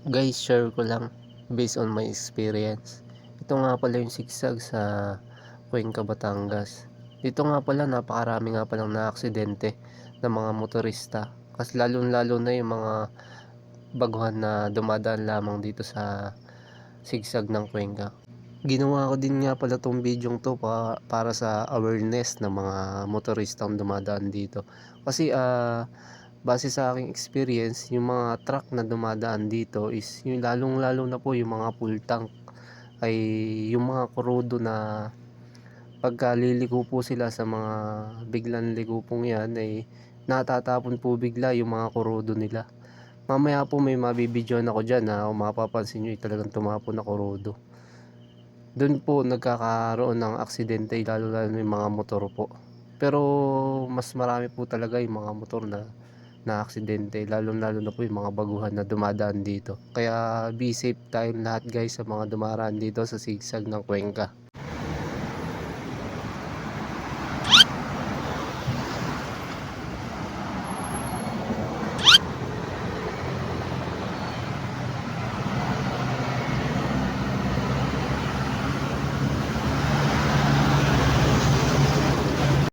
Guys, share ko lang based on my experience. Ito nga pala yung sigsag sa Cuenca, Batangas. Dito nga pala napakarami nga palang naaksidente ng mga motorista. Kasi lalo na yung mga baguhan na dumadaan lamang dito sa sigsag ng Cuenca. Ginawa ko din nga pala tong video to para sa awareness ng mga motoristang dumadaan dito. Kasi base sa aking experience, yung mga truck na dumadaan dito is yung lalong-lalo na po yung mga full tank ay yung mga krudo na pagka liliko po sila sa mga biglang liko pong yan ay natatapon po bigla yung mga krudo nila. Mamaya po may mabibidyoan ako dyan na kung mapapansin nyo talagang tumapon na krudo. Doon po nagkakaroon ng aksidente lalo yung mga motor po. Pero mas marami po talaga yung mga motor na aksidente lalo na po yung mga baguhan na dumadaan dito. Kaya be safe tayong lahat guys sa mga dumaraan dito sa sigsag ng Cuenca.